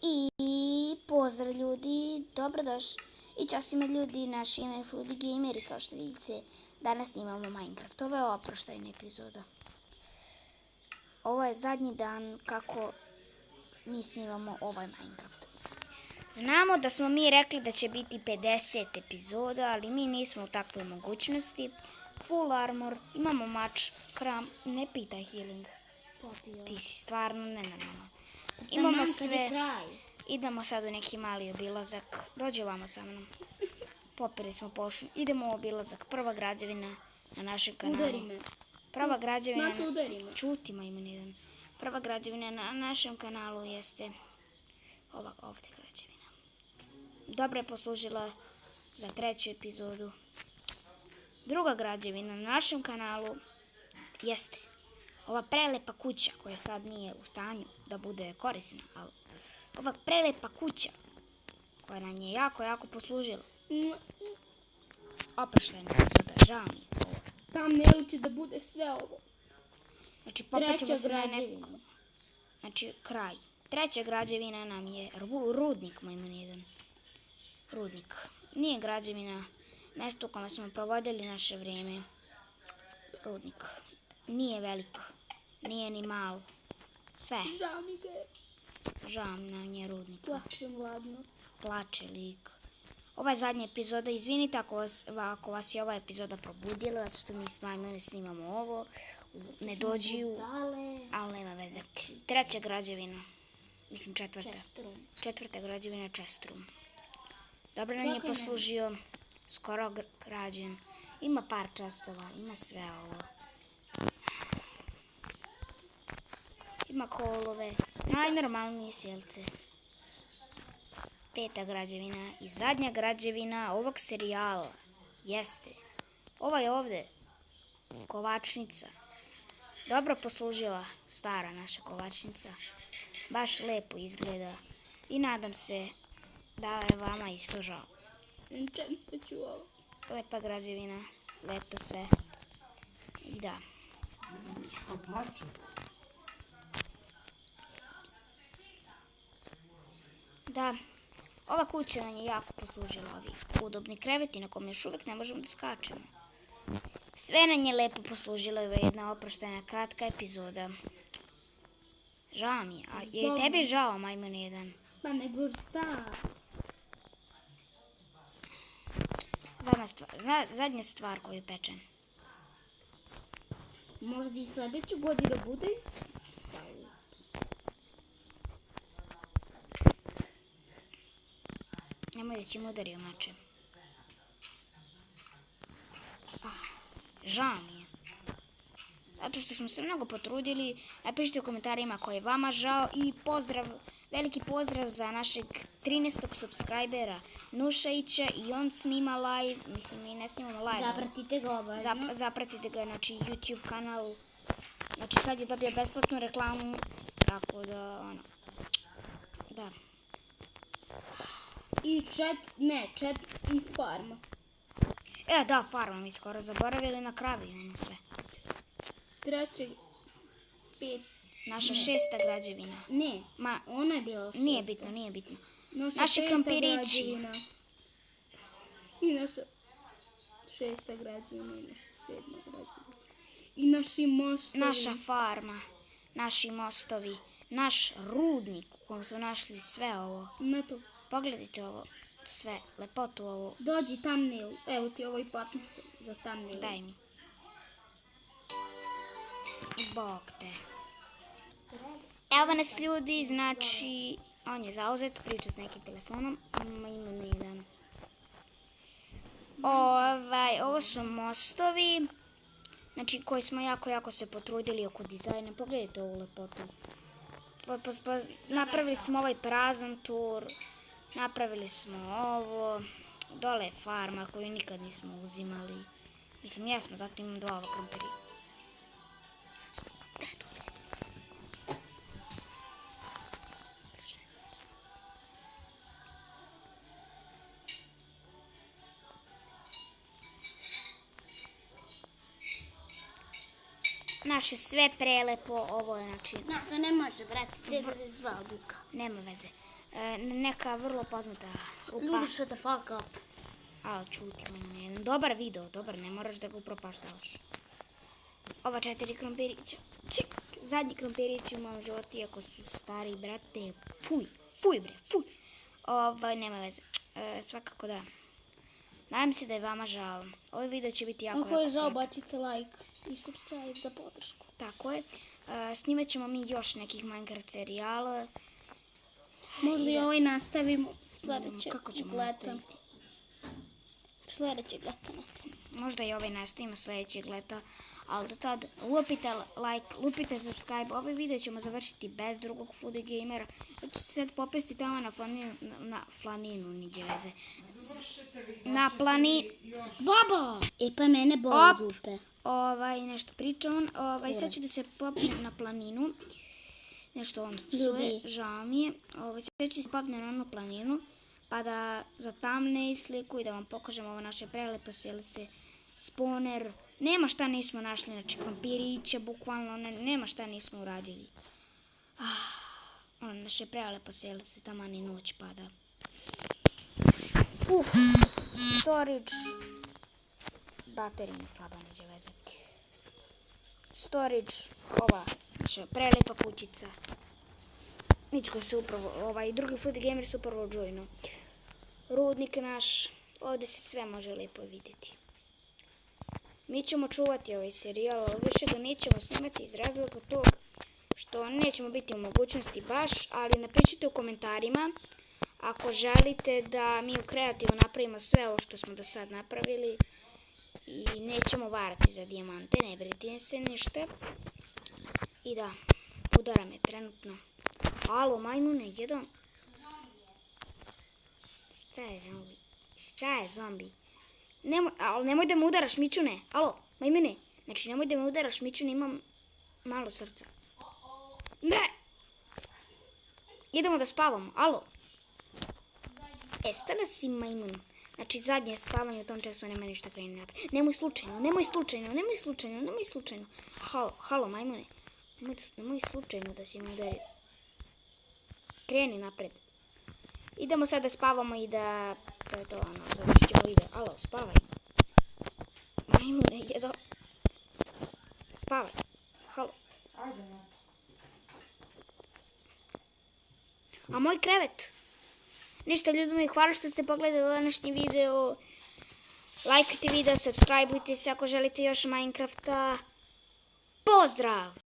I pozdrav ljudi, dobrodošli. I čao svima ljudi, naš ime je Fruity Gamer i kao što vidite, danas snimamo Minecraft. Ovo je oproštajna epizoda. Ovo je zadnji dan kako mi snimamo ovaj Minecraft. Znamo da smo mi rekli da će biti 50 epizoda, ali mi nismo u takvoj mogućnosti. Full armor, imamo mač, kram, ne pitaj healing. Ti si stvarno nenormalno. Imamo sve. Idemo sad u neki mali obilazak. Dođi ovamo sa mnom. Popili smo pošlu. Idemo u obilazak. Prva građevina na našem kanalu. Udari me. Prva građevina... Mato, udari me. Čuti, majmun jedan. Prva građevina na našem kanalu jeste ova ovdje građevina. Dobro je poslužila za 3. epizodu. Druga građevina na našem kanalu jeste ova prelepa kuća koja sad nije u stanju da bude korisna, ali ova prelepa kuća koja nam je jako poslužila. Oproštajna epizoda, žao mi je ovo. Thumbnail će da bude sve ovo. Znači, popet ćemo se na neko... Znači, kraj. 3. građevina nam je rudnik, majmun jedan. Rudnik. Nije građevina, mjesto u kome smo provodili naše vrijeme. Rudnik. Nije velik, nije ni malo. Sve. Žao mi ga je. Žao nam je rudnika. Plačem ladno. Plače lik. Ova je zadnja epizoda. Izvinite ako vas je ova epizoda probudila, zato što mi s majmune snimamo ovo. Ne dođiju, ali nema veze. 3. građevina. Mislim 4. Čestrum. 4. građevina Čestrum. Dobro nam je poslužio. Skoro građen. Ima par čestova, ima sve ovo. Ima kolove, najnormalnije sjelce. 5. građevina i zadnja građevina ovog serijala jeste. Ova je ovdje kovačnica. Dobro poslužila stara naša kovačnica. Baš lepo izgleda. I nadam se da je vama isto žao. Enchantat ću ovo. Lepa građevina, lepo sve. I da. Da, ova kuća nam je jako poslužila, ovi udobni kreveti na kome još uvijek ne možemo da skačemo. Sve nam je lepo poslužila, ovo je jedna oproštajna kratka epizoda. Žao mi je, a je i tebi žao, majmun jedan? Pa nego šta? Zadnja stvar koju pečem. Možda i sljedeću godinu bude isto. Nemoj da si mu udario mačem. Žao mi je. Zato što smo se mnogo potrudili. Napišite u komentarima koji je vama žao. I pozdrav, veliki pozdrav za našeg 13. subscribera Nušaića. I on snima live. Mislim, mi ne snimamo live. Zapratite ga obavezno. Zapratite ga, znači YouTube kanal. Znači sad je dobio besplatnu reklamu. Tako da, ono. Da. I i farma. Da, farma mi skoro zaboravili na kravi, ono sve. 5. Naša 6. građevina. Ne, ona je bila 6. Nije bitno. Naši krompirići. I naša 6. građevina i naša 7. građevina. I naši mostovi. Naša farma, naši mostovi, naš rudnik u kojem smo našli sve ovo. Pogledajte ovo, sve, lepotu ovo. Dođi thumbnail, evo ti ovo i potpis za thumbnail. Daj mi. Bog te. Evo nas ljudi, znači, on je zauzet, priča s nekim telefonom, ima jedan. Ovo su mostovi, znači koji smo jako se potrudili oko dizajna. Pogledajte ovu lepotu. Napravili smo ovaj prazan tur. Napravili smo ovo, dole je farma koju nikad nismo uzimali. Mislim, jesmo, zato imam 2 ova krompiri. Naše sve prelepo, ovo je znači... No, to ne može, brate, te je zva odluka. Nema veze. neka vrlo poznata grupa. Ljudi, shut the fuck up. Ali čuti, jedan dobar video, dobar, ne moraš da ga upropaštavaš. Ova 4 krompirića. Zadnji krompirići u mom životu, iako su stari, brate. Fuj bre, fuj. Nema veze. Svakako da. Nadam se da je vama žao. Ovaj video će biti jako Ako je žao, kratak. bacite like i subscribe za podršku. Tako je. Snimat ćemo mi još nekih Minecraft serijala. Možda i ovaj nastavimo sljedećeg Kako ćemo leta. nastaviti? Sljedećeg leta na to. Možda i ovaj nastavimo sljedećeg leta. Ali do tad lupite like, lupite subscribe. Ovaj video ćemo završiti bez drugog Foodie Gamera. Ja ću se sad popesti tamo na planinu, niđe veze. Na planinu. Baba! E pa mene boli dupe. Nešto pričam. Sad ću da se popnem na planinu. Nešto onda psuje, žao mi je. Sad ću se popnem na onu planinu. Pa da zatamne i sliku i da vam pokažem ovo naše prelepe selice. Spawner. Nema šta nismo našli, znači krompiriće, bukvalno, nema šta nismo uradili. Naše prelepe selice, tamo ni noć pada. Storage. Baterija mi slaba, neće veze. Storage, ova naša prelepa kućica. Mičko se upravo, drugi Foodie Gamer se upravo joinu. Rudnik naš, ovdje se sve može lijepo vidjeti. Mi ćemo čuvati ovaj serijal, ali više ga nećemo snimati iz razloga tog što nećemo biti u mogućnosti baš, ali napišite u komentarima ako želite da mi u kreativu napravimo sve ovo što smo do sad napravili i nećemo varati za dijamante, ne brinite se ništa. I da, udara me trenutno. Alo, majmune, jedan. Šta je zombi? Ali nemoj da me udaraš, Mićune. Alo, majmune. Znači, nemoj da me udaraš, Mićune, imam malo srca. Ne! Idemo da spavamo, alo. Stana si majmun. Znači, zadnje spavanje u tom čestu nema ništa kreni naprijed. Nemoj slučajno. Halo, majmune. Nemoj slučajno da si mi udario. Kreni napred. Idemo sad da spavamo i da... To je to, završit ćemo video. Alo, spavaj. Majmune, jedan. Spavaj. Halo. A moj krevet? Ništa, ljudi moji, hvala što ste pogledali današnji video. Lajkajte video, subscribeujte se ako želite još Minecrafta. Pozdrav!